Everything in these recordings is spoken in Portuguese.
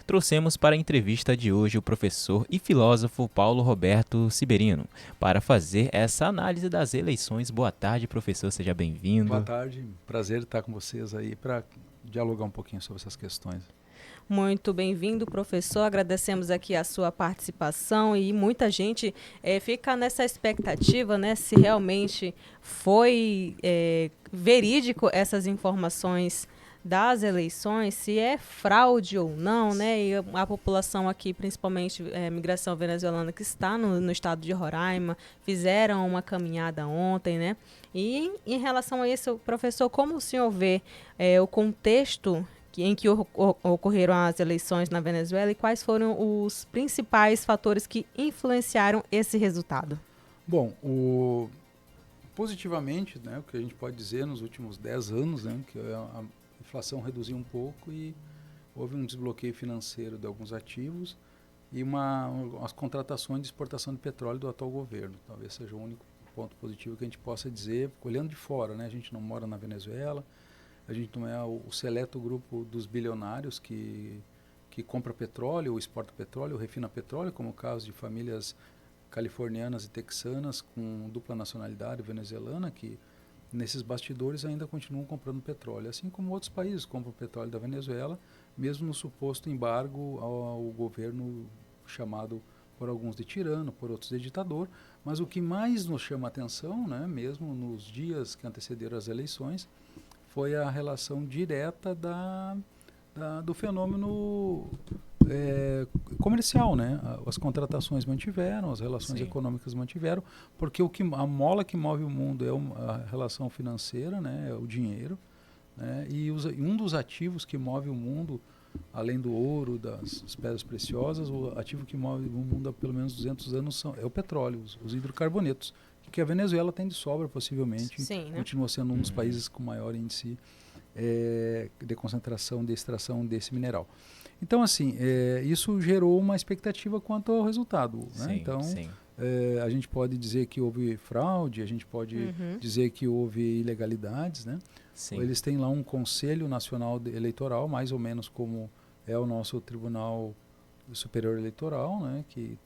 Trouxemos para a entrevista de hoje o professor e filósofo Paulo Roberto Ciberino para fazer essa análise das eleições. Boa tarde, professor, seja Boa bem-vindo. tarde, prazer estar com vocês aí para dialogar um pouquinho sobre essas questões. Muito bem-vindo, professor. Agradecemos aqui a sua participação e muita gente fica nessa expectativa, né, se realmente foi verídico essas informações das eleições, se é fraude ou não, né? E a população aqui, principalmente a migração venezuelana que está no estado de Roraima, fizeram uma caminhada ontem, né? E em relação a isso, professor, como o senhor vê o contexto em que ocorreram as eleições na Venezuela e quais foram os principais fatores que influenciaram esse resultado? Bom, positivamente, né, o que a gente pode dizer nos últimos 10 anos, né, que a inflação reduziu um pouco e houve um desbloqueio financeiro de alguns ativos e as contratações de exportação de petróleo do atual governo. Talvez seja o único ponto positivo que a gente possa dizer, olhando de fora, né, a gente não mora na Venezuela, a gente não é o seleto grupo dos bilionários que compra petróleo, ou exporta petróleo, ou refina petróleo, como o caso de famílias californianas e texanas com dupla nacionalidade venezuelana, que nesses bastidores ainda continuam comprando petróleo, assim como outros países compram petróleo da Venezuela, mesmo no suposto embargo ao governo chamado por alguns de tirano, por outros de ditador. Mas o que mais nos chama a atenção, né, mesmo nos dias que antecederam as eleições, foi a relação direta do fenômeno comercial, né? As contratações mantiveram, as relações Sim. econômicas mantiveram, porque a mola que move o mundo é a relação financeira, né? É o dinheiro, né? E um dos ativos que move o mundo, além do ouro, das pedras preciosas, o ativo que move o mundo há pelo menos 200 anos é o petróleo, os hidrocarbonetos, que a Venezuela tem de sobra, possivelmente, Sim, né? continua sendo um dos países com maior índice de concentração de extração desse mineral. Então, assim, isso gerou uma expectativa quanto ao resultado, né? Sim, Então, sim. a gente pode dizer que houve fraude, a gente pode dizer que houve ilegalidades, né? Sim. Eles têm lá um Conselho Nacional Eleitoral, mais ou menos como é o nosso Tribunal Superior Eleitoral, né? Que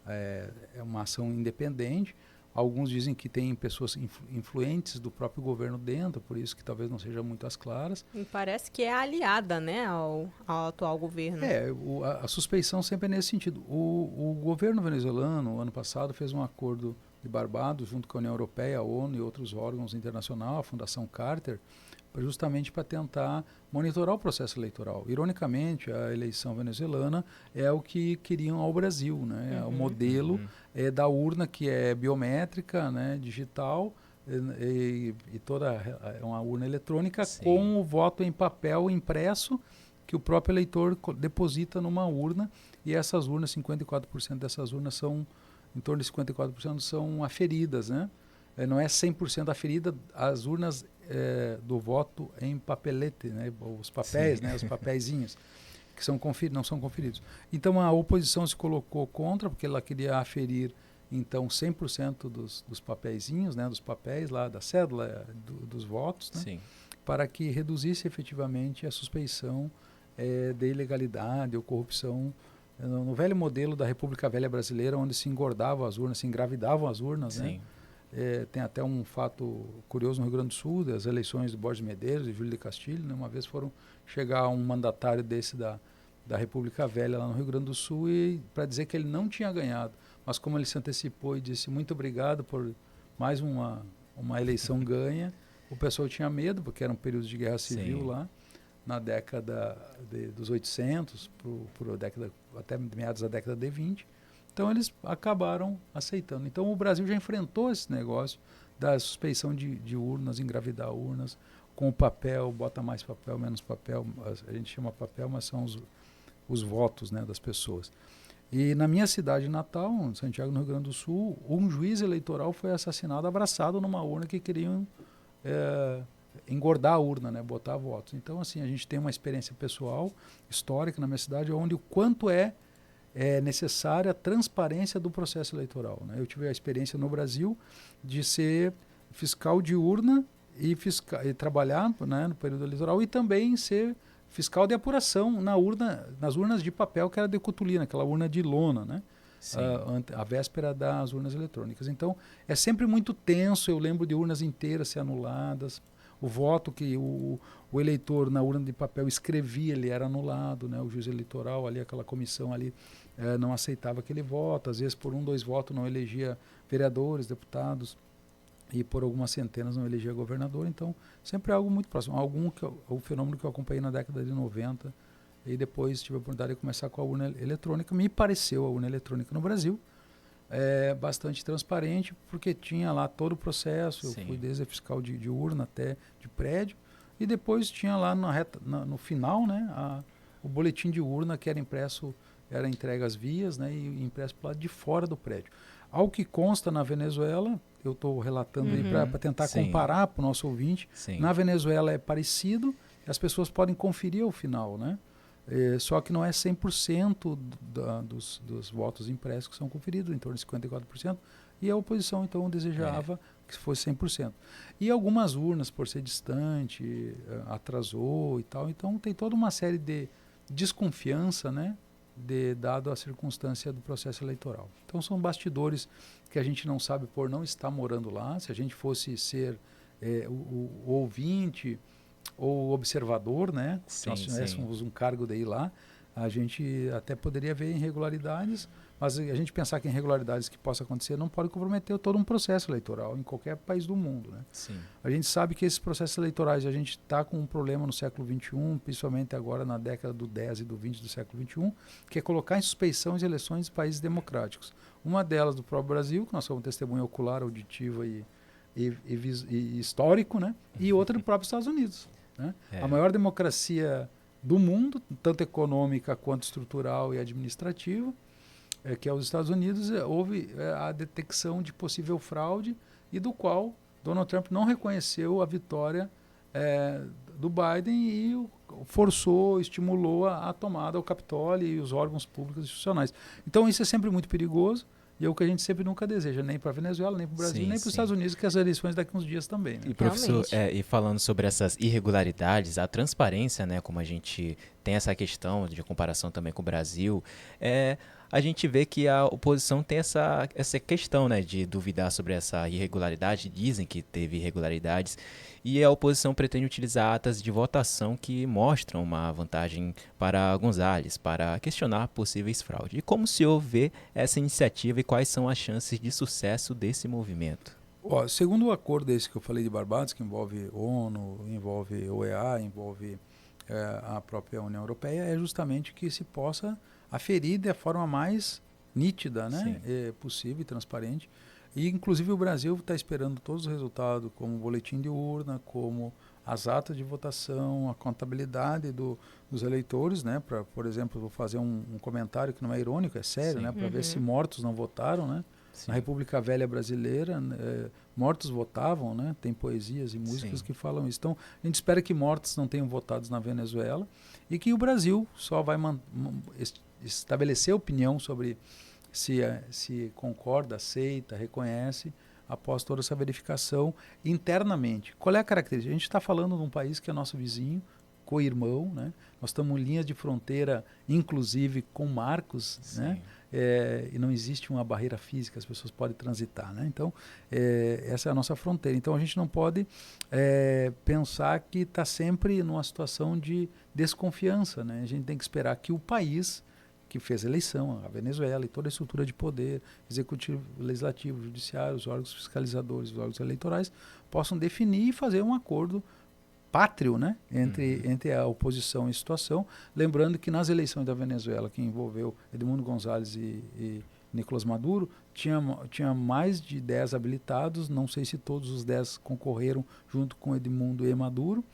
é uma ação independente. Alguns dizem que tem pessoas influentes do próprio governo dentro, por isso que talvez não sejam muito as claras. E parece que é aliada, né, ao atual governo. A suspeição sempre é nesse sentido. O governo venezuelano, ano passado, fez um acordo de Barbados, junto com a União Europeia, a ONU e outros órgãos internacionais, a Fundação Carter, justamente para tentar monitorar o processo eleitoral. Ironicamente, a eleição venezuelana é o que queriam ao Brasil, né? O modelo da urna que é biométrica, né, digital, e toda é uma urna eletrônica. Sim. Com o voto em papel impresso que o próprio eleitor deposita numa urna, e essas urnas, 54% dessas urnas são, em torno de 54% são aferidas, né? Não é 100% aferida, as urnas do voto em papelete, né? Os papéis, né? Os papeizinhos, que não são conferidos. Então a oposição se colocou contra, porque ela queria aferir então 100% dos papeizinhos, né? Dos papéis lá, da cédula, dos votos, né? Sim. Para que reduzisse efetivamente a suspeição de ilegalidade ou corrupção no velho modelo da República Velha Brasileira, onde se engordavam as urnas, se engravidavam as urnas, Sim. né? Tem até um fato curioso no Rio Grande do Sul, das eleições do Borges Medeiros e Júlio de Castilho, né? Uma vez foram chegar um mandatário desse da República Velha lá no Rio Grande do Sul e para dizer que ele não tinha ganhado, mas como ele se antecipou e disse muito obrigado por mais uma eleição ganha, o pessoal tinha medo, porque era um período de guerra civil. Sim. Lá, na década dos 800, até meados da década de 20. Então eles acabaram aceitando. Então o Brasil já enfrentou esse negócio da suspeição de urnas, engravidar urnas, com o papel, bota mais papel, menos papel, a gente chama papel, mas são os votos, né, das pessoas. E na minha cidade natal, em Santiago, no Rio Grande do Sul, um juiz eleitoral foi assassinado, abraçado numa urna que queriam engordar a urna, né, botar votos. Então, assim, a gente tem uma experiência pessoal, histórica na minha cidade, onde o quanto é necessária a transparência do processo eleitoral, né? Eu tive a experiência no Brasil de ser fiscal de urna e trabalhar, né, no período eleitoral, e também ser fiscal de apuração nas urnas de papel, que era de cutulina, aquela urna de lona, né? A véspera das urnas eletrônicas. Então, é sempre muito tenso. Eu lembro de urnas inteiras ser anuladas. O voto que o eleitor na urna de papel escrevia, ele era anulado, né? O juiz eleitoral, ali, aquela comissão ali, não aceitava aquele voto. Às vezes, por 1, 2 votos, não elegia vereadores, deputados, e por algumas centenas não elegia governador. Então, sempre é algo muito próximo. O fenômeno que eu acompanhei na década de 90, e depois tive a oportunidade de começar com a urna eletrônica. Me pareceu a urna eletrônica no Brasil bastante transparente, porque tinha lá todo o processo. Sim. Eu fui desde a fiscal de urna até de prédio, e depois tinha lá no final, né, o boletim de urna que era impresso, era entregue às vias, né, e impresso para o lado de fora do prédio. Ao que consta na Venezuela, eu estou relatando aí para tentar comparar para o nosso ouvinte. Sim. Na Venezuela é parecido, as pessoas podem conferir ao final, né? Só que não é 100% dos votos impressos que são conferidos, em torno de 54%, e a oposição, então, desejava que fosse 100%. E algumas urnas, por ser distante, atrasou e tal, então tem toda uma série de desconfiança, né, dado a circunstância do processo eleitoral. Então são bastidores que a gente não sabe por não estar morando lá. Se a gente fosse ser o ouvinte ou observador, né? Se nós tivéssemos um cargo daí lá, a gente até poderia ver irregularidades, mas a gente pensar que irregularidades que possam acontecer não pode comprometer todo um processo eleitoral em qualquer país do mundo, né? Sim. A gente sabe que esses processos eleitorais, a gente está com um problema no século XXI, principalmente agora na década do 10 e do 20 do século XXI, que é colocar em suspeição as eleições de países democráticos. Uma delas do próprio Brasil, que nós somos testemunha ocular, auditiva e histórico, né? E outra do próprio Estados Unidos, né? A maior democracia do mundo, tanto econômica quanto estrutural e administrativa, que é os Estados Unidos, houve a detecção de possível fraude, e do qual Donald Trump não reconheceu a vitória do Biden e forçou, estimulou a tomada ao Capitólio e os órgãos públicos institucionais. Então isso é sempre muito perigoso, e é o que a gente sempre nunca deseja, nem para a Venezuela, nem para o Brasil, nem para os Estados Unidos, que as eleições daqui uns dias também. Né? E professor, e falando sobre essas irregularidades, a transparência, né, como a gente tem essa questão de comparação também com o Brasil, a gente vê que a oposição tem essa questão, né, de duvidar sobre essa irregularidade, dizem que teve irregularidades, e a oposição pretende utilizar atas de votação que mostram uma vantagem para Gonzalez, para questionar possíveis fraudes. E como o senhor vê essa iniciativa e quais são as chances de sucesso desse movimento? Segundo o acordo esse que eu falei de Barbados, que envolve ONU, envolve OEA, envolve a própria União Europeia, é justamente que se possa aferir da forma mais nítida, né, possível e transparente. E, inclusive, o Brasil está esperando todos os resultados, como o boletim de urna, como as atas de votação, a contabilidade dos eleitores, né? Por exemplo, vou fazer um comentário que não é irônico, é sério, né? Para ver se mortos não votaram, né? Na República Velha Brasileira, mortos votavam, né? Tem poesias e músicas que falam isso. Então, a gente espera que mortos não tenham votado na Venezuela, e que o Brasil só vai estabelecer opinião sobre se concorda, aceita, reconhece, após toda essa verificação internamente. Qual é a característica? A gente está falando de um país que é nosso vizinho, co-irmão, né? Nós estamos em linhas de fronteira, inclusive com marcos, né? E não existe uma barreira física, as pessoas podem transitar, né? Então, essa é a nossa fronteira. Então, a gente não pode pensar que está sempre numa situação de desconfiança, né? A gente tem que esperar que o país que fez a eleição, a Venezuela, e toda a estrutura de poder, executivo, legislativo, judiciário, os órgãos fiscalizadores, os órgãos eleitorais, possam definir e fazer um acordo pátrio, né, entre a oposição e a situação. Lembrando que nas eleições da Venezuela, que envolveu Edmundo Gonzalez e Nicolás Maduro, tinha mais de 10 habilitados, não sei se todos os 10 concorreram junto com Edmundo e Maduro,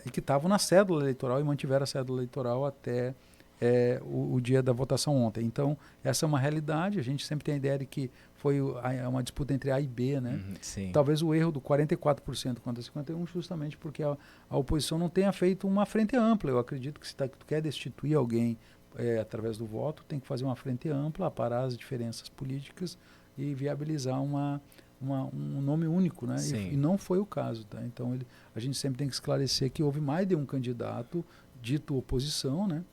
e que estavam na cédula eleitoral e mantiveram a cédula eleitoral até o dia da votação ontem. Então, essa é uma realidade. A gente sempre tem a ideia de que foi uma disputa entre A e B, né? Talvez o erro do 44% contra 51%, justamente porque a oposição não tenha feito uma frente ampla. Eu acredito que se tu quer destituir alguém através do voto, tem que fazer uma frente ampla, aparar as diferenças políticas e viabilizar uma um nome único, né? Sim. E não foi o caso, tá? Então a gente sempre tem que esclarecer que houve mais de um candidato dito oposição, né?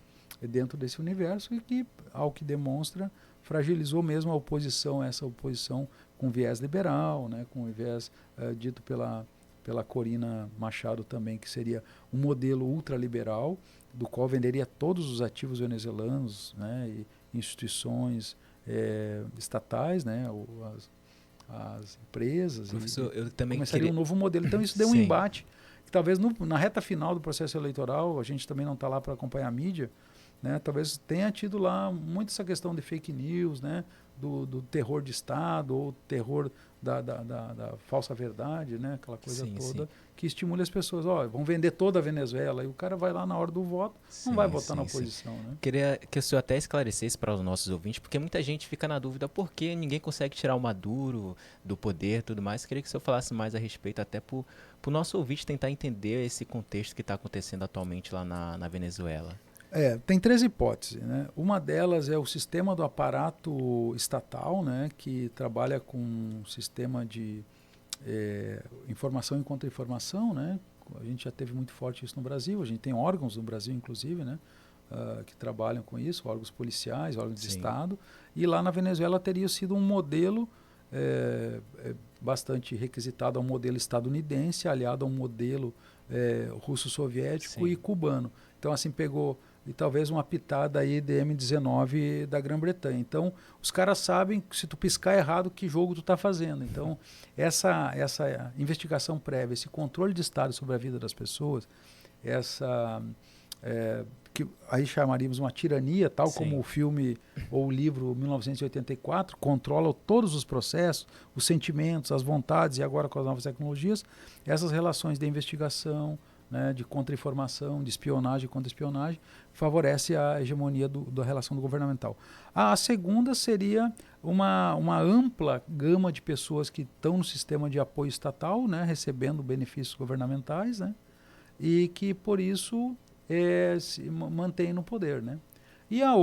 Dentro desse universo e que, ao que demonstra, fragilizou mesmo a oposição, essa oposição com viés liberal, né? Com viés dito pela Corina Machado também, que seria um modelo ultraliberal, do qual venderia todos os ativos venezuelanos, né? E instituições estatais, né? As empresas. Professor, eu também começaria um novo modelo. Então isso deu um embate, que talvez na reta final do processo eleitoral, a gente também não está lá para acompanhar a mídia, né? Talvez tenha tido lá muito essa questão de fake news, né? Do terror de Estado, ou terror da falsa verdade, né? Aquela coisa toda, que estimule as pessoas, vão vender toda a Venezuela, e o cara vai lá na hora do voto, não vai votar na oposição. Né? Queria que o senhor até esclarecesse para os nossos ouvintes, porque muita gente fica na dúvida por que ninguém consegue tirar o Maduro do poder e tudo mais. Queria que o senhor falasse mais a respeito, até para o nosso ouvinte tentar entender esse contexto que está acontecendo atualmente lá na Venezuela. Tem 3 hipóteses, né? Uma delas é o sistema do aparato estatal, né, que trabalha com um sistema de informação e contra-informação, né? A gente já teve muito forte isso no Brasil, a gente tem órgãos no Brasil, inclusive, né, que trabalham com isso, órgãos policiais, órgãos de Estado, e lá na Venezuela teria sido um modelo bastante requisitado ao modelo estadunidense, aliado a um modelo russo-soviético e cubano. Então, assim, pegou e talvez uma pitada aí de M19 da Grã-Bretanha. Então, os caras sabem que se tu piscar errado, que jogo tu está fazendo. Então, essa investigação prévia, esse controle de Estado sobre a vida das pessoas, que aí chamaríamos uma tirania, tal como o filme ou o livro 1984, controla todos os processos, os sentimentos, as vontades, e agora com as novas tecnologias, essas relações de investigação, né, de contra-informação, de espionagem e contra-espionagem, favorece a hegemonia da relação do governamental. A segunda seria uma ampla gama de pessoas que estão no sistema de apoio estatal, né, recebendo benefícios governamentais, né, e que, por isso, se mantém no poder. Né. E a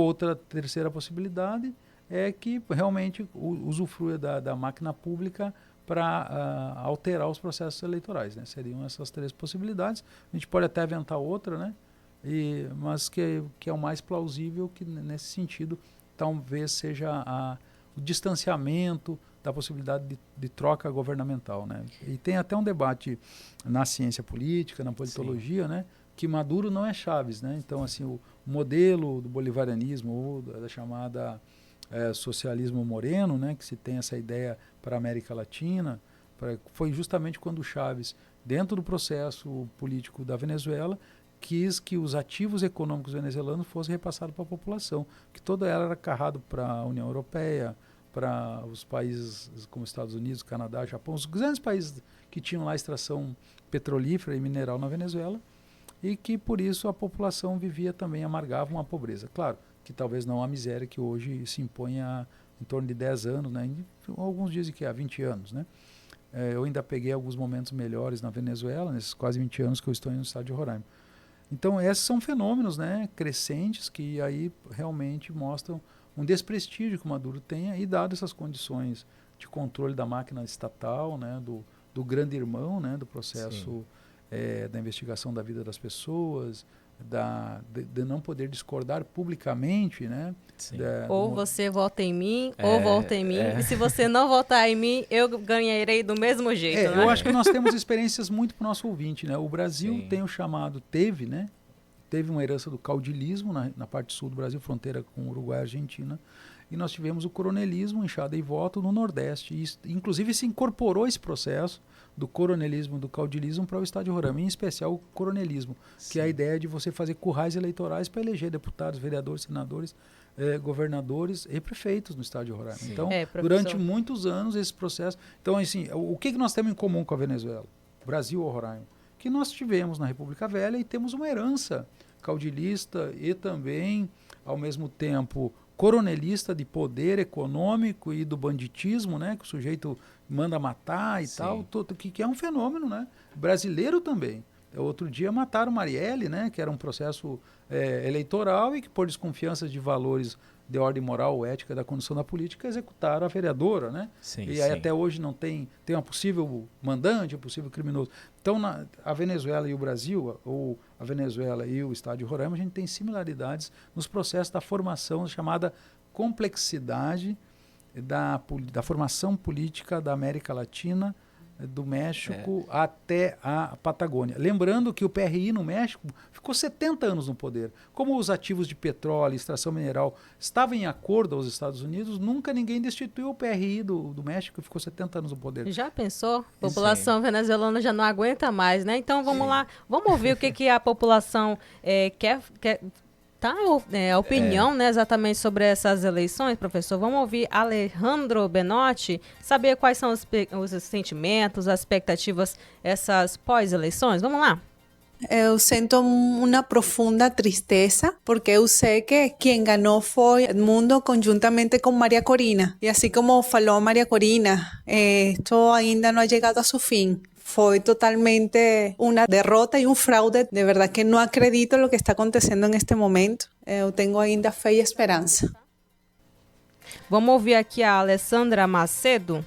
terceira possibilidade é que realmente usufrua da máquina pública para alterar os processos eleitorais, né? Seriam essas 3 possibilidades. A gente pode até aventar outra, né? Mas que é o mais plausível, que nesse sentido talvez seja o distanciamento da possibilidade de troca governamental, né? E tem até um debate na ciência política, na politologia, né? Que Maduro não é Chávez, né? Então, assim, o modelo do bolivarianismo ou da chamada socialismo moreno, né, que se tem essa ideia para a América Latina, foi justamente quando o Chávez, dentro do processo político da Venezuela, quis que os ativos econômicos venezuelanos fossem repassados para a população, que toda ela era carrado para a União Europeia, para os países como Estados Unidos, Canadá, Japão, os grandes países que tinham lá extração petrolífera e mineral na Venezuela, e que por isso a população vivia também, amargava uma pobreza. Claro, que talvez não a miséria que hoje se impõe em torno de 10 anos, né? Alguns dizem que há 20 anos. Né? Eu ainda peguei alguns momentos melhores na Venezuela, nesses quase 20 anos que eu estou no estado de Roraima. Então, esses são fenômenos, né, crescentes que aí realmente mostram um desprestígio que o Maduro tem, e dado essas condições de controle da máquina estatal, né, do grande irmão, né, do processo da investigação da vida das pessoas, de não poder discordar publicamente, né? Ou você vota em mim, ou vota em mim. E se você não votar em mim, eu ganharei do mesmo jeito. Né? Eu acho que nós temos experiências muito para o nosso ouvinte, né? O Brasil tem o chamado, teve uma herança do caudilismo na parte sul do Brasil, fronteira com Uruguai e Argentina, e nós tivemos o coronelismo, enxada e voto no Nordeste. E, inclusive, se incorporou esse processo do coronelismo, do caudilismo para o estado de Roraima, em especial o coronelismo, que é a ideia de você fazer currais eleitorais para eleger deputados, vereadores, senadores, governadores e prefeitos no estado de Roraima. Sim. Então, durante muitos anos esse processo... Então, assim, o que nós temos em comum com a Venezuela? Brasil ou Roraima? Que nós tivemos na República Velha e temos uma herança caudilista e também, ao mesmo tempo, coronelista de poder econômico e do banditismo, né, que o sujeito manda matar e tal, que é um fenômeno, né, brasileiro também. Outro dia mataram Marielle, né, que era um processo eleitoral e que, por desconfiança de valores de ordem moral ou ética da condução da política, executaram a vereadora, né? Sim, e aí sim. até hoje não tem uma possível mandante, um possível criminoso. Então, a Venezuela e o Brasil, ou a Venezuela e o estado de Roraima, a gente tem similaridades nos processos da formação, chamada complexidade da formação política da América Latina, do México até a Patagônia. Lembrando que o PRI no México ficou 70 anos no poder. Como os ativos de petróleo e extração mineral estavam em acordo aos Estados Unidos, nunca ninguém destituiu o PRI do México e ficou 70 anos no poder. Já pensou? A população venezuelana já não aguenta mais, né? Então vamos lá, vamos ouvir o que a população quer. A opinião, né, exatamente sobre essas eleições, professor. Vamos ouvir Alejandro Benotti, saber quais são os sentimentos, as expectativas, essas pós-eleições. Vamos lá. Eu sinto uma profunda tristeza, porque eu sei que quem ganhou foi Edmundo conjuntamente com Maria Corina. E assim como falou Maria Corina, isto ainda não ha chegado a seu fim. Foi totalmente uma derrota e um fraude. De verdade que não acredito no que está acontecendo neste momento. Eu tenho ainda fé e esperança. Vamos ouvir aqui a Alessandra Macedo.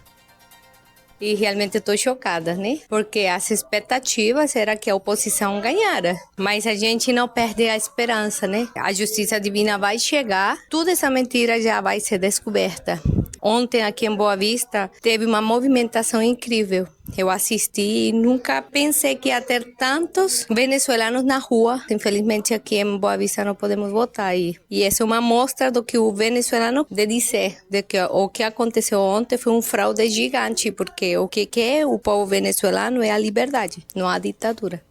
E realmente estou chocada, né? Porque as expectativas era que a oposição ganhara. Mas a gente não perde a esperança, né? A justiça divina vai chegar, toda essa mentira já vai ser descoberta. Ontem, aqui em Boa Vista, teve uma movimentação incrível. Eu assisti e nunca pensei que ia ter tantos venezuelanos na rua. Infelizmente, aqui em Boa Vista não podemos votar. E essa é uma mostra do que o venezuelano de dizer, de que o que aconteceu ontem foi um fraude gigante, porque o que quer o povo venezuelano é a liberdade, não a ditadura.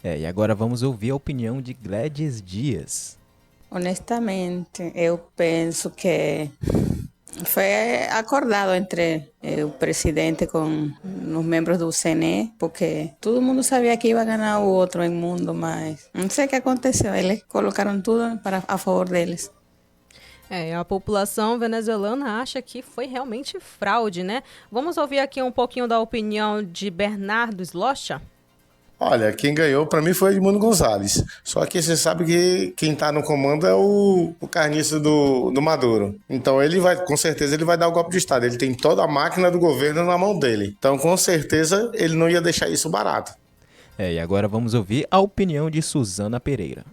E agora vamos ouvir a opinião de Gladys Dias. Honestamente, eu penso que foi acordado entre o presidente com os membros do CNE, porque todo mundo sabia que ia ganhar o outro em mundo, mas não sei o que aconteceu. Eles colocaram tudo a favor deles. A população venezuelana acha que foi realmente fraude, né? Vamos ouvir aqui um pouquinho da opinião de Bernardo Slocha. Olha, quem ganhou para mim foi Edmundo Gonzalez. Só que você sabe que quem tá no comando é o carniça do Maduro. Então ele vai, com certeza, ele vai dar o golpe de Estado. Ele tem toda a máquina do governo na mão dele. Então, com certeza, ele não ia deixar isso barato. E agora vamos ouvir a opinião de Suzana Pereira.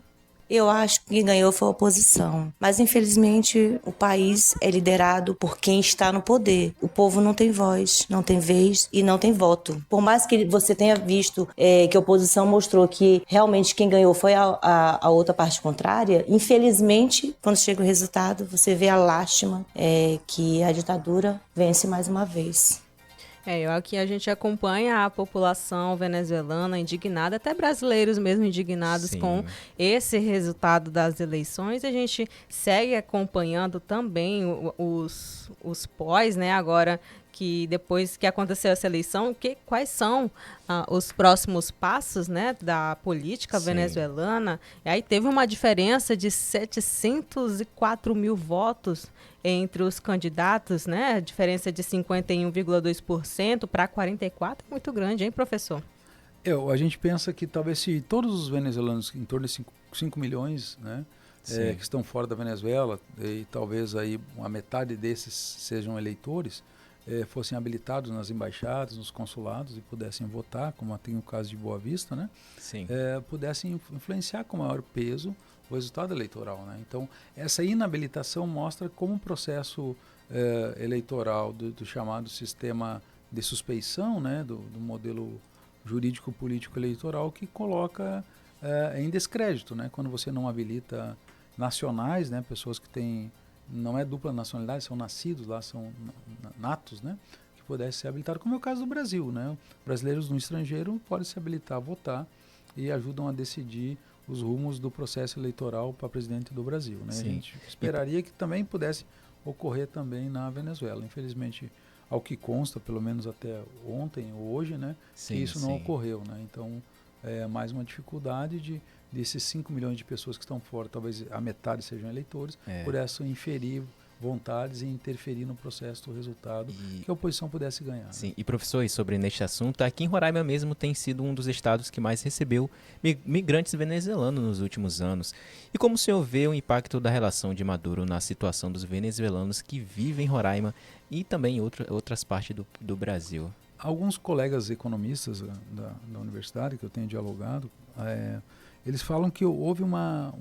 Eu acho que quem ganhou foi a oposição. Mas, infelizmente, o país é liderado por quem está no poder. O povo não tem voz, não tem vez e não tem voto. Por mais que você tenha visto que a oposição mostrou que realmente quem ganhou foi a outra parte contrária, infelizmente, quando chega o resultado, você vê a lástima que a ditadura vence mais uma vez. Aqui a gente acompanha a população venezuelana indignada, até brasileiros mesmo indignados com esse resultado das eleições. A gente segue acompanhando também os pós, né? Agora que depois que aconteceu essa eleição, quais são os próximos passos, né, da política venezuelana. E aí teve uma diferença de 704 mil votos entre os candidatos, né? A diferença de 51,2% para 44% é muito grande, hein, professor? A gente pensa que talvez se todos os venezuelanos, em torno de 5 milhões, né, que estão fora da Venezuela, e talvez aí a metade desses sejam eleitores, fossem habilitados nas embaixadas, nos consulados e pudessem votar, como tem o caso de Boa Vista, né? Pudessem influenciar com maior peso o resultado eleitoral, né? Então, essa inabilitação mostra como o processo eleitoral do chamado sistema de suspeição, né, do modelo jurídico-político eleitoral, que coloca em descrédito, né? Quando você não habilita nacionais, né, pessoas que têm não é dupla nacionalidade, são nascidos lá, são natos, né, que pudessem ser habilitados, como é o caso do Brasil, né? Brasileiros no estrangeiro podem se habilitar a votar e ajudam a decidir os rumos do processo eleitoral para presidente do Brasil, né? A gente esperaria que também pudesse ocorrer também na Venezuela. Infelizmente, ao que consta, pelo menos até ontem ou hoje, né, que isso não ocorreu, né? Então, é mais uma dificuldade desses 5 milhões de pessoas que estão fora, talvez a metade sejam eleitores, por essa inferir vontades e interferir no processo do resultado que a oposição pudesse ganhar. Sim, e professor, e sobre neste assunto, aqui em Roraima mesmo tem sido um dos estados que mais recebeu migrantes venezuelanos nos últimos anos. E como o senhor vê o impacto da relação de Maduro na situação dos venezuelanos que vivem em Roraima e também em outras partes do Brasil? Alguns colegas economistas da universidade que eu tenho dialogado, eles falam que houve uma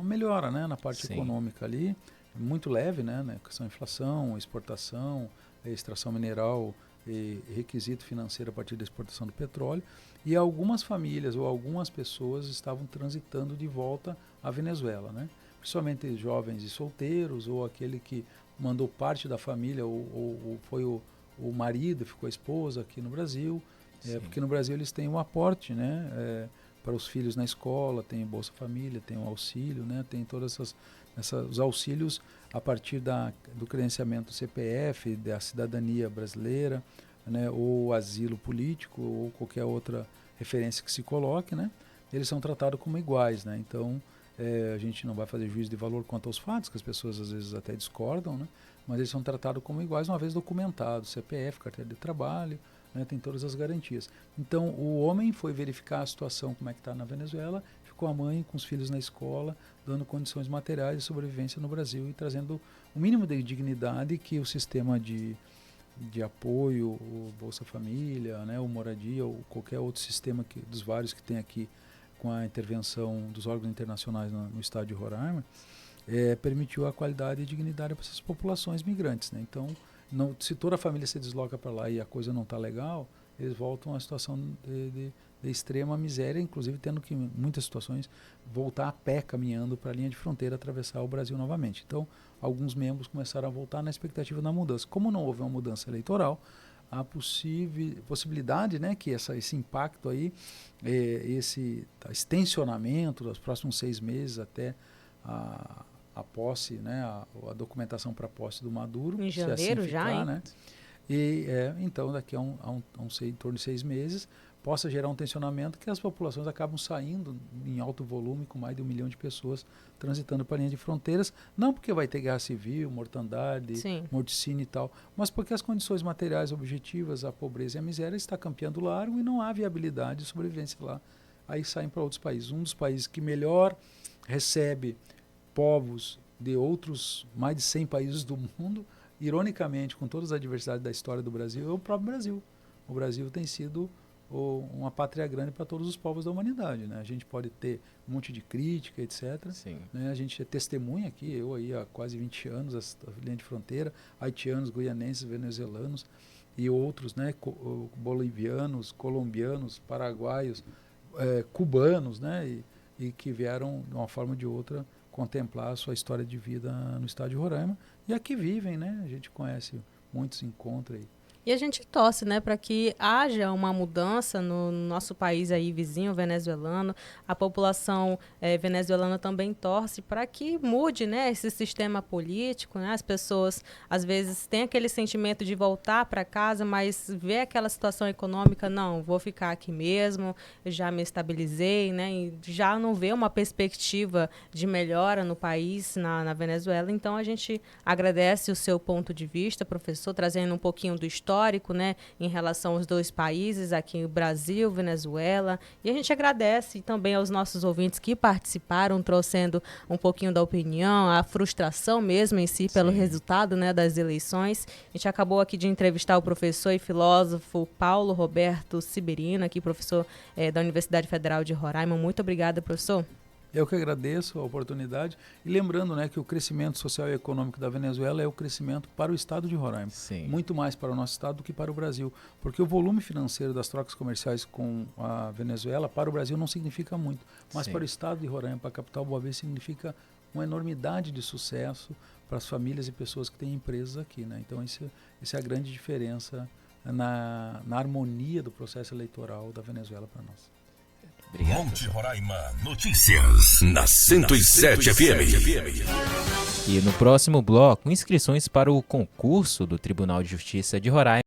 melhora, né, na parte econômica ali, muito leve, né, na questão da inflação, exportação, extração mineral e requisito financeiro a partir da exportação do petróleo, e algumas famílias ou algumas pessoas estavam transitando de volta à Venezuela, né, principalmente jovens e solteiros, ou aquele que mandou parte da família, ou foi o marido, ficou a esposa aqui no Brasil, porque no Brasil eles têm um aporte, né, para os filhos na escola, tem Bolsa Família, tem o auxílio, né, tem todas os auxílios a partir do credenciamento CPF, da cidadania brasileira, né, ou asilo político, ou qualquer outra referência que se coloque, né, eles são tratados como iguais, né, então a gente não vai fazer juízo de valor quanto aos fatos, que as pessoas às vezes até discordam, né, mas eles são tratados como iguais uma vez documentado, CPF, carteira de trabalho, né, tem todas as garantias. Então o homem foi verificar a situação, como é que está na Venezuela, ficou a mãe com os filhos na escola, dando condições materiais de sobrevivência no Brasil e trazendo o mínimo de dignidade que o sistema de apoio, o Bolsa Família, né, o Moradia, ou qualquer outro sistema dos vários que tem aqui com a intervenção dos órgãos internacionais no estado de Roraima, permitiu a qualidade e dignidade para essas populações migrantes, né? Então, se toda a família se desloca para lá e a coisa não está legal, eles voltam a uma situação de extrema miséria, inclusive tendo que, em muitas situações, voltar a pé caminhando para a linha de fronteira, atravessar o Brasil novamente. Então, alguns membros começaram a voltar na expectativa da mudança. Como não houve uma mudança eleitoral, a possibilidade, né, que esse impacto aí, esse extensionamento dos próximos 6 meses até a posse, né, a documentação para a posse do Maduro. Em janeiro assim ficar, já, hein? Né? E então daqui em torno de 6 meses possa gerar um tensionamento que as populações acabam saindo em alto volume, com mais de 1 milhão de pessoas transitando para a linha de fronteiras, não porque vai ter guerra civil, mortandade, morticínio e tal, mas porque as condições materiais objetivas, a pobreza e a miséria está campeando largo e não há viabilidade de sobrevivência lá. Aí saem para outros países. Um dos países que melhor recebe povos de outros mais de 100 países do mundo, ironicamente, com todas as adversidades da história do Brasil, é o próprio Brasil. O Brasil tem sido uma pátria grande para todos os povos da humanidade, né? A gente pode ter um monte de crítica, etc. Né? A gente é testemunha aqui, eu aí há quase 20 anos, a linha de fronteira, haitianos, guianenses, venezuelanos e outros, né? Bolivianos, colombianos, paraguaios, cubanos, né? E que vieram, de uma forma ou de outra, contemplar a sua história de vida no estado de Roraima. E aqui vivem, né? A gente conhece muitos, encontra aí. E a gente torce, né, para que haja uma mudança no nosso país aí vizinho venezuelano. A população venezuelana também torce para que mude, né, esse sistema político, né? As pessoas às vezes têm aquele sentimento de voltar para casa, mas vê aquela situação econômica, não, vou ficar aqui mesmo, já me estabilizei, né, e já não vê uma perspectiva de melhora no país, na Venezuela. Então a gente agradece o seu ponto de vista, professor, trazendo um pouquinho do histórico, né, em relação aos 2 países, aqui o Brasil, Venezuela, e a gente agradece também aos nossos ouvintes que participaram, trouxendo um pouquinho da opinião, a frustração mesmo em si pelo resultado, né, das eleições. A gente acabou aqui de entrevistar o professor e filósofo Paulo Roberto Sibirino, aqui professor da Universidade Federal de Roraima. Muito obrigada, professor. Eu que agradeço a oportunidade. E lembrando, né, que o crescimento social e econômico da Venezuela é o crescimento para o estado de Roraima. Muito mais para o nosso estado do que para o Brasil. Porque o volume financeiro das trocas comerciais com a Venezuela para o Brasil não significa muito. Mas para o estado de Roraima, para a capital Boa Vista, significa uma enormidade de sucesso para as famílias e pessoas que têm empresas aqui, né? Então, essa é a grande diferença na harmonia do processo eleitoral da Venezuela para nós. Obrigado. Monte Roraima Notícias na 107 FM. E no próximo bloco, inscrições para o concurso do Tribunal de Justiça de Roraima